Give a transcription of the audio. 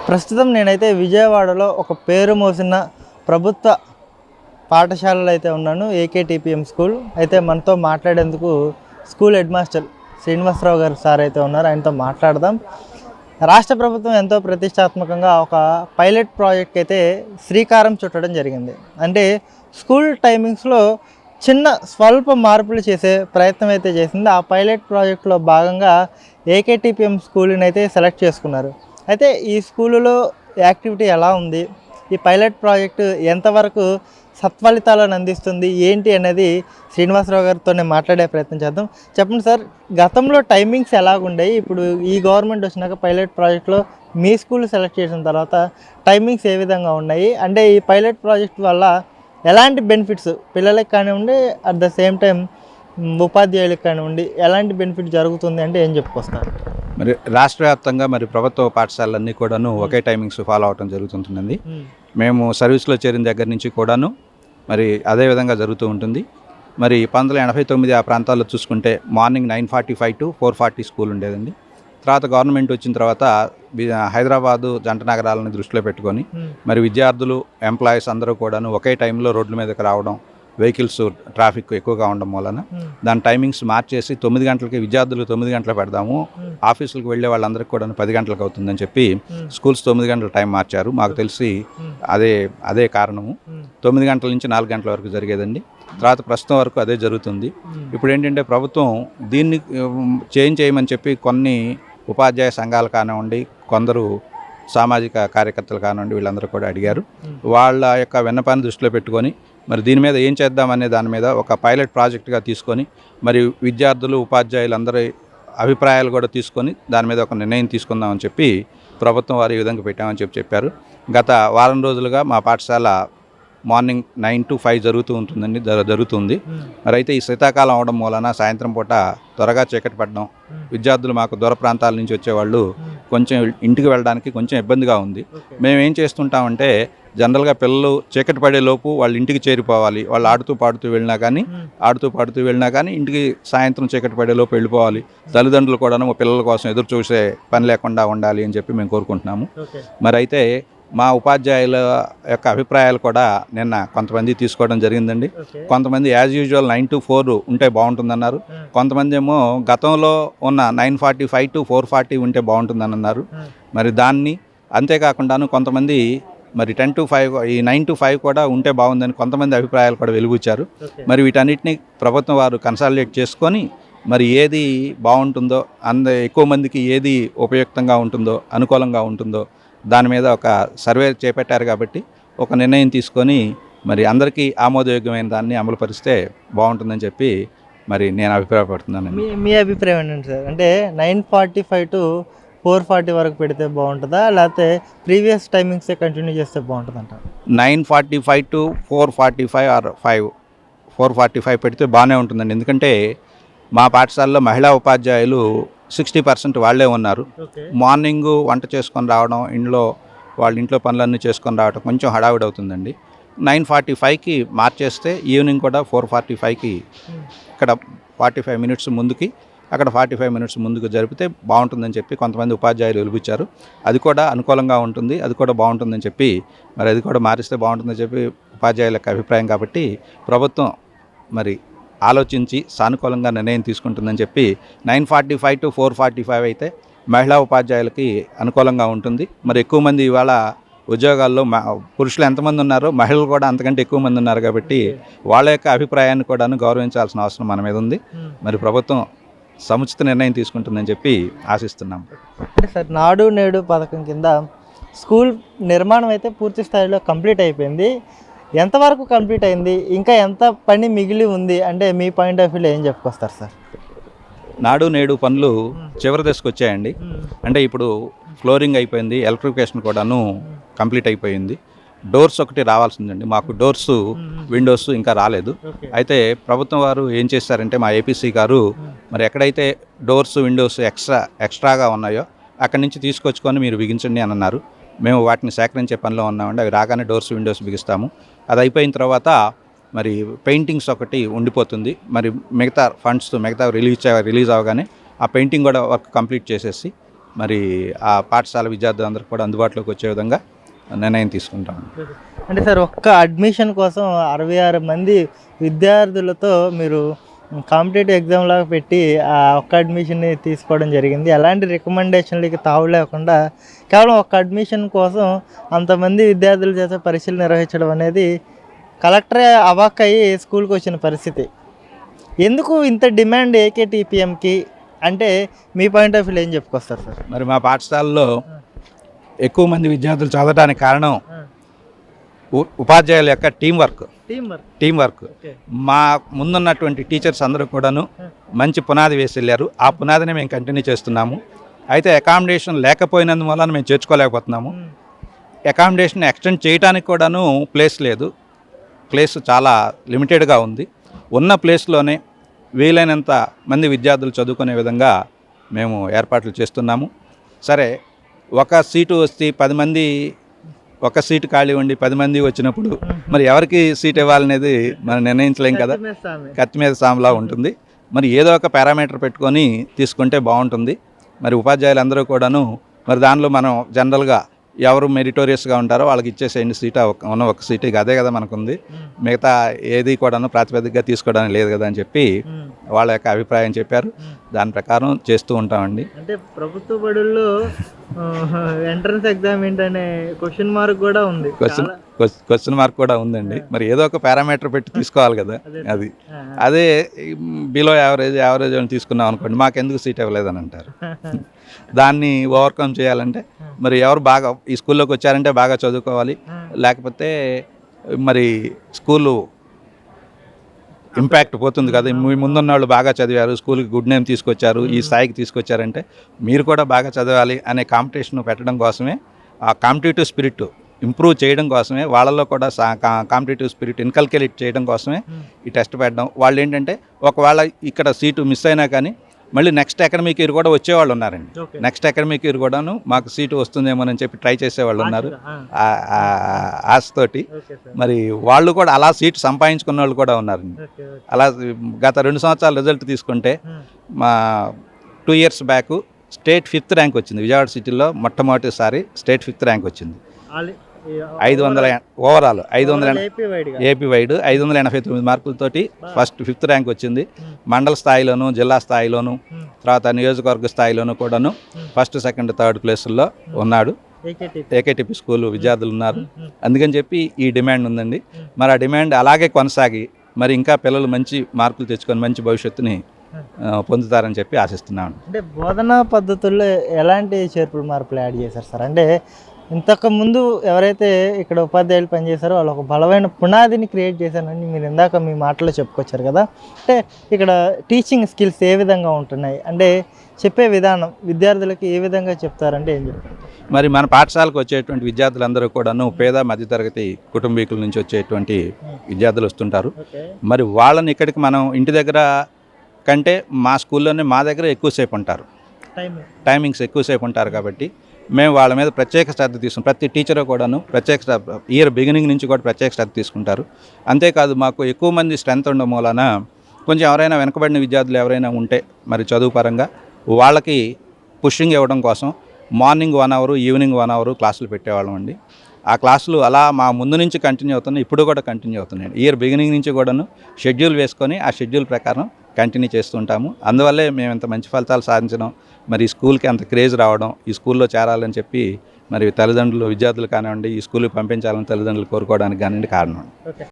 ప్రస్తుతం నేనైతే విజయవాడలో ఒక పేరు మోసిన ప్రభుత్వ పాఠశాలలో అయితే ఉన్నాను. ఏకేటీపీఎం స్కూల్. అయితే మనతో మాట్లాడేందుకు స్కూల్ హెడ్ మాస్టర్ శ్రీనివాసరావు గారు సార్ అయితే ఉన్నారు. ఆయనతో మాట్లాడదాం. రాష్ట్ర ప్రభుత్వం ఎంతో ప్రతిష్టాత్మకంగా ఒక పైలట్ ప్రాజెక్ట్ అయితే శ్రీకారం చుట్టడం జరిగింది. అంటే స్కూల్ టైమింగ్స్లో చిన్న స్వల్ప మార్పులు చేసే ప్రయత్నం అయితే చేసింది. ఆ పైలట్ ప్రాజెక్టులో భాగంగా ఏకేటీపీఎం స్కూల్ని అయితే సెలెక్ట్ చేసుకున్నారు. అయితే ఈ స్కూలులో యాక్టివిటీ ఎలా ఉంది, ఈ పైలట్ ప్రాజెక్టు ఎంతవరకు సత్ఫలితాలను అందిస్తుంది, ఏంటి అనేది శ్రీనివాసరావు గారితోనే మాట్లాడే ప్రయత్నం చేద్దాం. చెప్పండి సార్, గతంలో టైమింగ్స్ ఎలాగుండేవి, ఇప్పుడు ఈ గవర్నమెంట్ వచ్చినాక పైలట్ ప్రాజెక్ట్లో మీ స్కూల్ సెలెక్ట్ చేసిన తర్వాత టైమింగ్స్ ఏ విధంగా ఉన్నాయి, అంటే ఈ పైలట్ ప్రాజెక్ట్ వల్ల ఎలాంటి బెనిఫిట్స్ పిల్లలకి కానివ్వండి, అట్ ద సేమ్ టైం ఉపాధ్యాయులకు కానివ్వండి ఎలాంటి బెనిఫిట్ జరుగుతుంది అంటే ఏం చెప్పుకొస్తారు? మరి రాష్ట్ర వ్యాప్తంగా మరి ప్రభుత్వ పాఠశాలన్నీ కూడాను ఒకే టైమింగ్స్ ఫాలో అవటం జరుగుతుంటుంది. మేము సర్వీస్లో చేరిన దగ్గర నుంచి కూడాను మరి అదే విధంగా జరుగుతూ ఉంటుంది. మరి 1989 ఆ ప్రాంతాల్లో చూసుకుంటే మార్నింగ్ 9:45 to 4:40 స్కూల్ ఉండేదండి. తర్వాత గవర్నమెంట్ వచ్చిన తర్వాత హైదరాబాదు జంట నగరాలని దృష్టిలో పెట్టుకొని మరి విద్యార్థులు, ఎంప్లాయీస్ అందరూ కూడాను ఒకే టైంలో రోడ్ల మీదకి రావడం, వెహికల్స్ ట్రాఫిక్ ఎక్కువగా ఉండడం వలన దాని టైమింగ్స్ మార్చేసి 9 గంటలకి విద్యార్థులు 9 గంటలకు పెడదాము, ఆఫీసులకు వెళ్ళే వాళ్ళందరికీ కూడా 10 గంటలకు అవుతుందని చెప్పి స్కూల్స్ 9 గంటల టైం మార్చారు. మాకు తెలిసి అదే కారణము. 9 గంటల నుంచి 4 గంటల వరకు జరిగేదండి. తర్వాత ప్రస్తుతం వరకు అదే జరుగుతుంది. ఇప్పుడు ఏంటంటే ప్రభుత్వం దీన్ని చేంజ్ చేయమని చెప్పి కొన్ని ఉపాధ్యాయ సంఘాలు కానివ్వండి, కొందరు సామాజిక కార్యకర్తలు కానివ్వండి, వీళ్ళందరూ కూడా అడిగారు. వాళ్ళ యొక్క విన్నపాన్ని దృష్టిలో పెట్టుకొని మరి దీని మీద ఏం చేద్దామనే దాని మీద ఒక పైలట్ ప్రాజెక్టుగా తీసుకొని మరి విద్యార్థులు, ఉపాధ్యాయులందరి అభిప్రాయాలు కూడా తీసుకొని దాని మీద ఒక నిర్ణయం తీసుకుందామని చెప్పి ప్రభుత్వం వారు ఈ విధంగా పెట్టామని చెప్పారు. గత వారం రోజులుగా మా పాఠశాల మార్నింగ్ 9 to 5 జరుగుతుంది. మరి అయితే ఈ శీతాకాలం అవడం మూలన సాయంత్రం పూట త్వరగా చీకటి పడడం, విద్యార్థులు మాకు దూర ప్రాంతాల నుంచి వచ్చేవాళ్ళు కొంచెం ఇంటికి వెళ్ళడానికి కొంచెం ఇబ్బందిగా ఉంది. మేము ఏం చేస్తుంటామంటే జనరల్గా పిల్లలు చీకటి పడే లోపు వాళ్ళ ఇంటికి చేరిపోవాలి. వాళ్ళు ఆడుతూ పాడుతూ వెళ్ళినా కానీ ఇంటికి సాయంత్రం చీకటి పడే లోపు వెళ్ళిపోవాలి. తల్లిదండ్రులు కూడా పిల్లల కోసం ఎదురు చూసే పని లేకుండా ఉండాలి అని చెప్పి మేము కోరుకుంటున్నాము. మరి అయితే మా ఉపాధ్యాయుల యొక్క అభిప్రాయాలు కూడా నిన్న కొంతమంది తీసుకోవడం జరిగిందండి. కొంతమంది యాజ్ యూజువల్ 9 to 4 ఉంటే బాగుంటుందన్నారు. కొంతమంది ఏమో గతంలో ఉన్న 9:45 to 4:40 ఉంటే బాగుంటుందని అన్నారు. మరి దాన్ని అంతేకాకుండాను కొంతమంది మరి 10 to 5 ఈ 9 to 5 కూడా ఉంటే బాగుందని కొంతమంది అభిప్రాయాలు కూడా వెలుగుచ్చారు. మరి వీటన్నిటిని ప్రభుత్వం వారు కన్సాలిడేట్ చేసుకొని మరి ఏది బాగుంటుందో, ఎక్కువ మందికి ఏది ఉపయుక్తంగా ఉంటుందో, అనుకూలంగా ఉంటుందో దాని మీద ఒక సర్వే చేపట్టారు. కాబట్టి ఒక నిర్ణయం తీసుకొని మరి అందరికీ ఆమోదయోగ్యమైన దాన్ని అమలు పరిస్తే బాగుంటుందని చెప్పి మరి నేను అభిప్రాయపడుతున్నాను. మీ అభిప్రాయం ఏంటంటే సార్, అంటే 9:45 to 4:40 వరకు పెడితే బాగుంటుందా, లేకపోతే ప్రీవియస్ టైమింగ్సే కంటిన్యూ చేస్తే బాగుంటుంది అంటారు? 9:45 to 4:45 ఆర్ 4:45 పెడితే బాగానే ఉంటుందండి. ఎందుకంటే మా పాఠశాలలో మహిళా ఉపాధ్యాయులు 60% వాళ్ళే ఉన్నారు. మార్నింగు వంట చేసుకొని రావడం, వాళ్ళ ఇంట్లో పనులన్నీ చేసుకొని రావడం కొంచెం హడావిడి అవుతుందండి. 9:45కి మార్చేస్తే ఈవినింగ్ కూడా 4:45కి ఇక్కడ 45 minutes ముందుకి, అక్కడ 45 minutes ముందుకు జరిపితే బాగుంటుందని చెప్పి కొంతమంది ఉపాధ్యాయులు వెలుగుచ్చారు. అది కూడా అనుకూలంగా ఉంటుంది, అది కూడా బాగుంటుందని చెప్పి మరి అది కూడా మారిస్తే బాగుంటుందని చెప్పి ఉపాధ్యాయుల యొక్క అభిప్రాయం. కాబట్టి ప్రభుత్వం మరి ఆలోచించి సానుకూలంగా నిర్ణయం తీసుకుంటుందని చెప్పి 9:45 to 4:45 అయితే మహిళా ఉపాధ్యాయులకి అనుకూలంగా ఉంటుంది. మరి ఎక్కువ మంది ఇవాళ ఉద్యోగాల్లో పురుషులు ఎంతమంది ఉన్నారో మహిళలు కూడా అంతకంటే ఎక్కువ మంది ఉన్నారు. కాబట్టి వాళ్ళ యొక్క అభిప్రాయాన్ని కూడా గౌరవించాల్సిన అవసరం మన మీద ఉంది. మరి ప్రభుత్వం సముచిత నిర్ణయం తీసుకుంటుందని చెప్పి ఆశిస్తున్నాం. అంటే సార్, నాడు నేడు పథకం కింద స్కూల్ నిర్మాణం అయితే పూర్తి స్థాయిలో కంప్లీట్ అయిపోయింది. ఎంతవరకు కంప్లీట్ అయింది, ఇంకా ఎంత పని మిగిలి ఉంది అంటే మీ పాయింట్ ఆఫ్ వ్యూలో ఏం చెప్పుకొస్తారు సార్? నాడు నేడు పనులు చివరి దశకు వచ్చాయండి. అంటే ఇప్పుడు ఫ్లోరింగ్ అయిపోయింది, ఎలక్ట్రిఫికేషన్ కూడాను కంప్లీట్ అయిపోయింది. డోర్స్ ఒకటి రావాల్సిందండి. మాకు డోర్స్, విండోస్ ఇంకా రాలేదు. అయితే ప్రభుత్వం వారు ఏం చేశారంటే మా ఏపీసీ గారు మరి ఎక్కడైతే డోర్స్, విండోస్ ఎక్స్ట్రాగా ఉన్నాయో అక్కడి నుంచి తీసుకొచ్చుకొని మీరు బిగించండి అని అన్నారు. మేము వాటిని సేకరించే పనిలో ఉన్నామండి. అవి రాగానే డోర్స్, విండోస్ బిగిస్తాము. అది అయిపోయిన తర్వాత మరి పెయింటింగ్స్ ఒకటి ఉండిపోతుంది. మరి మిగతా ఫండ్స్ రిలీజ్ అవ్వగానే ఆ పెయింటింగ్ కూడా వర్క్ కంప్లీట్ చేసేసి మరి ఆ పాఠశాల విద్యార్థులందరికీ కూడా అందుబాటులోకి వచ్చే విధంగా నిర్ణయం తీసుకుంటాం. అంటే సార్ ఒక్క అడ్మిషన్ కోసం 66 మంది విద్యార్థులతో మీరు కాంపిటేటివ్ ఎగ్జామ్ లాగా పెట్టి ఆ ఒక్క అడ్మిషన్ని తీసుకోవడం జరిగింది. ఎలాంటి రికమెండేషన్లకి తావు లేకుండా కేవలం ఒక్క అడ్మిషన్ కోసం అంతమంది విద్యార్థుల చేత పరీక్షలు నిర్వహించడం అనేది కలెక్టరే అవాక్ అయ్యి స్కూల్కి వచ్చిన పరిస్థితి. ఎందుకు ఇంత డిమాండ్ ఏకేటీపీఎంకి అంటే మీ పాయింట్ ఆఫ్ వ్యూలో ఏం చెప్పుకొస్తారు సార్? మరి మా పాఠశాలలో ఎక్కువ మంది విద్యార్థులు చదవడానికి కారణం ఉపాధ్యాయుల యొక్క టీం వర్క్. మా ముందున్నటువంటి టీచర్స్ అందరూ కూడాను మంచి పునాది వేసి వెళ్ళారు. ఆ పునాదిని మేము కంటిన్యూ చేస్తున్నాము. అయితే అకామిడేషన్ లేకపోయినందువల్ల మేము చేర్చుకోలేకపోతున్నాము. అకామిడేషన్ ఎక్స్టెండ్ చేయడానికి కూడాను ప్లేస్ లేదు. ప్లేస్ చాలా లిమిటెడ్గా ఉంది. ఉన్న ప్లేస్లోనే వీలైనంత మంది విద్యార్థులు చదువుకునే విధంగా మేము ఏర్పాట్లు చేస్తున్నాము. సరే, ఒక సీటు వస్తే 10 మంది, ఒక సీటు ఖాళీ ఉండి 10 మంది వచ్చినప్పుడు మరి ఎవరికి సీట్ ఇవ్వాలనేది మనం నిర్ణయించలేం కదా. కత్తి మీద సాములా ఉంటుంది. మరి ఏదో ఒక పారామీటర్ పెట్టుకొని తీసుకుంటే బాగుంటుంది. మరి ఉపాధ్యాయులందరూ కూడాను మరి దానిలో మనం జనరల్గా ఎవరు మెరిటోరియస్గా ఉంటారో వాళ్ళకి ఇచ్చేసేయండి సీట్, ఉన్న ఒక సీట్, ఇక అదే కదా మనకుంది, మిగతా ఏది కూడాను ప్రాతిపదికగా తీసుకోవడానికి లేదు కదా అని చెప్పి వాళ్ళ యొక్క అభిప్రాయం చెప్పారు. దాని ప్రకారం చేస్తూ ఉంటామండి. అంటే ప్రభుత్వ బడుల్లో ఎంట్రన్స్ ఎగ్జామ్ ఏంటనే క్వశ్చన్ మార్క్ కూడా ఉంది. క్వశ్చన్ మార్క్ కూడా ఉందండి. మరి ఏదో ఒక పారామీటర్ పెట్టి తీసుకోవాలి కదా. అదే బిలో యావరేజ్ అని తీసుకున్నాం అనుకోండి, మాకెందుకు సీట్ ఇవ్వలేదని అంటారు. దాన్ని ఓవర్కమ్ చేయాలంటే మరి ఎవరు బాగా ఈ స్కూల్లోకి వచ్చారంటే బాగా చదువుకోవాలి, లేకపోతే మరి స్కూలు ఇంపాక్ట్ పోతుంది కదా. మీ ముందున్న వాళ్ళు బాగా చదివారు, స్కూల్కి గుడ్ నేమ్ తీసుకొచ్చారు, ఈ స్థాయికి తీసుకొచ్చారంటే మీరు కూడా బాగా చదవాలి అనే కాంపిటీషన్ పెట్టడం కోసమే, ఆ కాంపిటేటివ్ స్పిరిట్ ఇంప్రూవ్ చేయడం కోసమే, వాళ్ళల్లో కూడా కాంపిటేటివ్ స్పిరిట్ ఇన్కల్కేట్ చేయడం కోసమే ఈ టెస్ట్ పెట్టడం. వాళ్ళు ఏంటంటే ఒకవేళ ఇక్కడ సీటు మిస్ అయినా కానీ మళ్ళీ నెక్స్ట్ అకాడమిక్ ఇయర్ కూడా వచ్చేవాళ్ళు ఉన్నారండి. నెక్స్ట్ అకాడమిక్ ఇయర్ కూడాను మాకు సీటు వస్తుందేమోనని చెప్పి ట్రై చేసేవాళ్ళు ఉన్నారు ఆశతోటి. మరి వాళ్ళు కూడా అలా సీటు సంపాదించుకున్న వాళ్ళు కూడా ఉన్నారండి. అలా గత 2 సంవత్సరాల రిజల్ట్ తీసుకుంటే మా 2 years back state 5th rank వచ్చింది. విజయవాడ సిటీలో మొట్టమొదటిసారి స్టేట్ 5th ర్యాంక్ వచ్చింది. 500 ఓవరాల్ 500 ఏపీ వైడ్ 589 మార్కులతోటి ఫస్ట్ 5th ర్యాంక్ వచ్చింది. మండల స్థాయిలోను, జిల్లా స్థాయిలోను, తర్వాత నియోజకవర్గ స్థాయిలోను కూడాను ఫస్ట్, సెకండ్, థర్డ్ ప్లేసుల్లో ఉన్నాడు. ఏకేటీపీ స్కూల్ విద్యార్థులు ఉన్నారు. అందుకని చెప్పి ఈ డిమాండ్ ఉందండి. మరి ఆ డిమాండ్ అలాగే కొనసాగి మరి ఇంకా పిల్లలు మంచి మార్కులు తెచ్చుకొని మంచి భవిష్యత్తుని పొందుతారని చెప్పి ఆశిస్తున్నాను. అంటే బోధనా పద్ధతుల్లో ఎలాంటి చేర్పులు మార్పులు యాడ్ చేశారు సార్? అంటే ఇంతకుముందు ఎవరైతే ఇక్కడ ఉపాధ్యాయులు పనిచేశారో వాళ్ళు ఒక బలమైన పునాదిని క్రియేట్ చేశారని మీరు ఇందాక మీ మాటలో చెప్పుకొచ్చారు కదా. అంటే ఇక్కడ టీచింగ్ స్కిల్స్ ఏ విధంగా ఉంటున్నాయి, అంటే చెప్పే విధానం విద్యార్థులకి ఏ విధంగా చెప్తారంటే ఏం చెప్తారు? మరి మన పాఠశాలకు వచ్చేటువంటి విద్యార్థులందరూ కూడాను పేద మధ్యతరగతి కుటుంబీకుల నుంచి వచ్చేటువంటి విద్యార్థులు వస్తుంటారు. మరి వాళ్ళని ఇక్కడికి మనం ఇంటి దగ్గర కంటే మా స్కూల్లోనే మా దగ్గర ఎక్కువసేపు ఉంటారు, టైమింగ్స్ ఎక్కువసేపు ఉంటారు. కాబట్టి మేము వాళ్ళ మీద ప్రత్యేక శ్రద్ధ తీసుకుంటాం. ప్రతి టీచరు కూడాను ప్రత్యేక ఇయర్ బిగినింగ్ నుంచి కూడా ప్రత్యేక శ్రద్ధ తీసుకుంటారు. అంతేకాదు మాకు ఎక్కువ మంది స్ట్రెంత్ ఉండడం మూలన కొంచెం ఎవరైనా వెనకబడిన విద్యార్థులు ఎవరైనా ఉంటే మరి చదువు పరంగా వాళ్ళకి పుషింగ్ ఇవ్వడం కోసం మార్నింగ్ 1 hour, ఈవినింగ్ 1 hour క్లాసులు పెట్టేవాళ్ళం అండి. ఆ క్లాసులు అలా మా ముందు నుంచి కంటిన్యూ అవుతున్నాయి, ఇప్పుడు కూడా కంటిన్యూ అవుతున్నాయి. ఇయర్ బిగినింగ్ నుంచి కూడాను షెడ్యూల్ వేసుకొని ఆ షెడ్యూల్ ప్రకారం కంటిన్యూ చేస్తుంటాము. అందువల్లే మేము ఇంత మంచి ఫలితాలు సాధించడం, మరి ఈ స్కూల్కి అంత క్రేజ్ రావడం, ఈ స్కూల్లో చేరాలని చెప్పి మరి తల్లిదండ్రులు, విద్యార్థులు కానివ్వండి, ఈ స్కూల్కి పంపించాలని తల్లిదండ్రులు కోరుకోవడానికి కానివ్వండి కారణం.